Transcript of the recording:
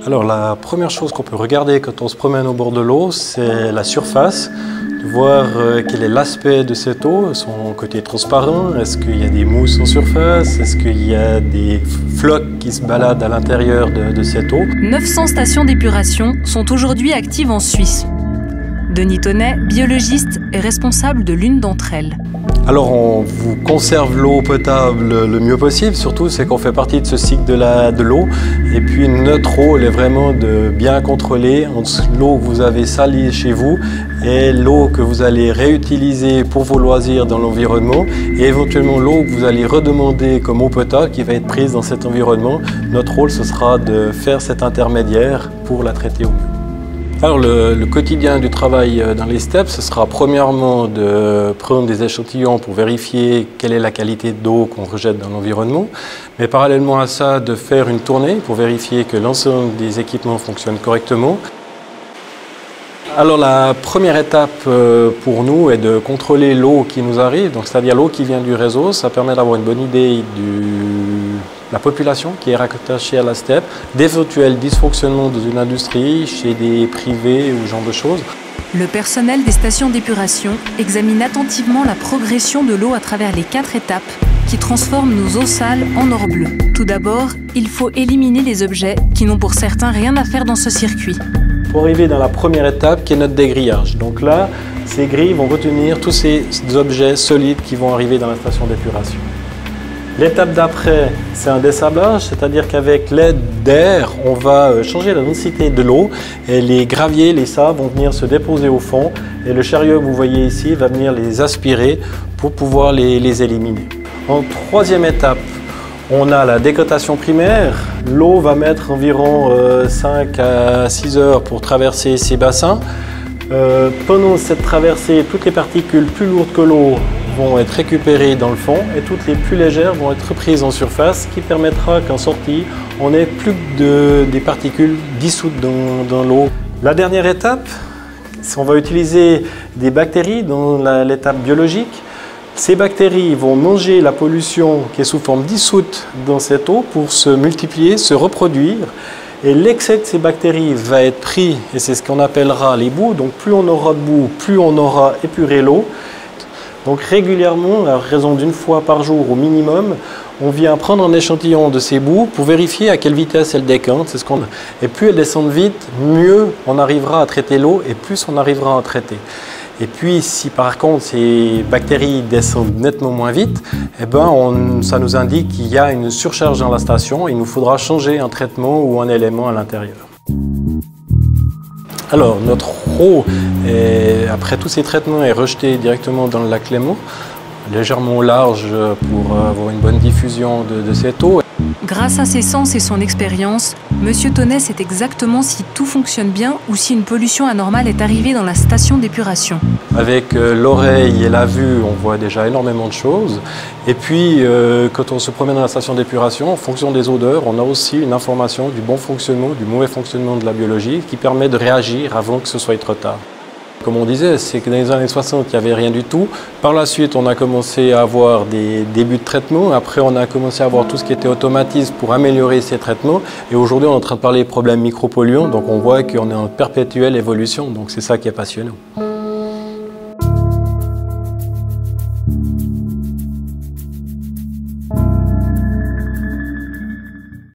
Alors la première chose qu'on peut regarder quand on se promène au bord de l'eau, c'est la surface, de voir quel est l'aspect de cette eau, son côté transparent, est-ce qu'il y a des mousses en surface, est-ce qu'il y a des flocs qui se baladent à l'intérieur de cette eau. 900 stations d'épuration sont aujourd'hui actives en Suisse. Denis Tonnet, biologiste, est responsable de l'une d'entre elles. Alors on vous conserve l'eau potable le mieux possible, surtout c'est qu'on fait partie de ce cycle de l'eau. Et puis notre rôle est vraiment de bien contrôler entre l'eau que vous avez salie chez vous et l'eau que vous allez réutiliser pour vos loisirs dans l'environnement et éventuellement l'eau que vous allez redemander comme eau potable qui va être prise dans cet environnement. Notre rôle ce sera de faire cet intermédiaire pour la traiter au mieux. Alors le quotidien du travail dans les steppes, ce sera premièrement de prendre des échantillons pour vérifier quelle est la qualité d'eau qu'on rejette dans l'environnement, mais parallèlement à ça, de faire une tournée pour vérifier que l'ensemble des équipements fonctionnent correctement. Alors la première étape pour nous est de contrôler l'eau qui nous arrive, donc c'est-à-dire l'eau qui vient du réseau. Ça permet d'avoir une bonne idée de la population qui est rattachée à la steppe, d'éventuels dysfonctionnements dans une industrie, chez des privés ou ce genre de choses. Le personnel des stations d'épuration examine attentivement la progression de l'eau à travers les 4 étapes qui transforment nos eaux sales en or bleu. Tout d'abord, il faut éliminer les objets qui n'ont pour certains rien à faire dans ce circuit. Pour arriver dans la première étape qui est notre dégrillage. Donc là, ces grilles vont retenir tous ces objets solides qui vont arriver dans la station d'épuration. L'étape d'après, c'est un dessablage, c'est-à-dire qu'avec l'aide d'air, on va changer la densité de l'eau et les graviers, les sables vont venir se déposer au fond et le chariot que vous voyez ici va venir les aspirer pour pouvoir les éliminer. En troisième étape, on a la décotation primaire. L'eau va mettre environ 5 à 6 heures pour traverser ces bassins. Pendant cette traversée, toutes les particules plus lourdes que l'eau vont être récupérées dans le fond et toutes les plus légères vont être reprises en surface, ce qui permettra qu'en sortie, on n'ait plus que des particules dissoutes dans l'eau. La dernière étape, on va utiliser des bactéries dans l'étape biologique. Ces bactéries vont manger la pollution qui est sous forme dissoute dans cette eau pour se multiplier, se reproduire. Et l'excès de ces bactéries va être pris, et c'est ce qu'on appellera les boues. Donc plus on aura de boue, plus on aura épuré l'eau. Donc régulièrement, à raison d'une fois par jour au minimum, on vient prendre un échantillon de ces boues pour vérifier à quelle vitesse elles décantent. Et plus elles descendent vite, mieux on arrivera à traiter l'eau et plus on arrivera à traiter. Et puis, si par contre ces bactéries descendent nettement moins vite, eh ben ça nous indique qu'il y a une surcharge dans la station et il nous faudra changer un traitement ou un élément à l'intérieur. Alors, notre eau, après tous ces traitements, est rejetée directement dans le lac Léman, légèrement large pour avoir une bonne diffusion de cette eau. Grâce à ses sens et son expérience, M. Tonnet sait exactement si tout fonctionne bien ou si une pollution anormale est arrivée dans la station d'épuration. Avec l'oreille et la vue, on voit déjà énormément de choses. Et puis, quand on se promène dans la station d'épuration, en fonction des odeurs, on a aussi une information du bon fonctionnement, du mauvais fonctionnement de la biologie qui permet de réagir avant que ce soit trop tard. Comme on disait, c'est que dans les années 60, il n'y avait rien du tout. Par la suite, on a commencé à avoir des débuts de traitement. Après, on a commencé à avoir tout ce qui était automatisme pour améliorer ces traitements. Et aujourd'hui, on est en train de parler des problèmes micropolluants. Donc, on voit qu'on est en perpétuelle évolution. Donc, c'est ça qui est passionnant.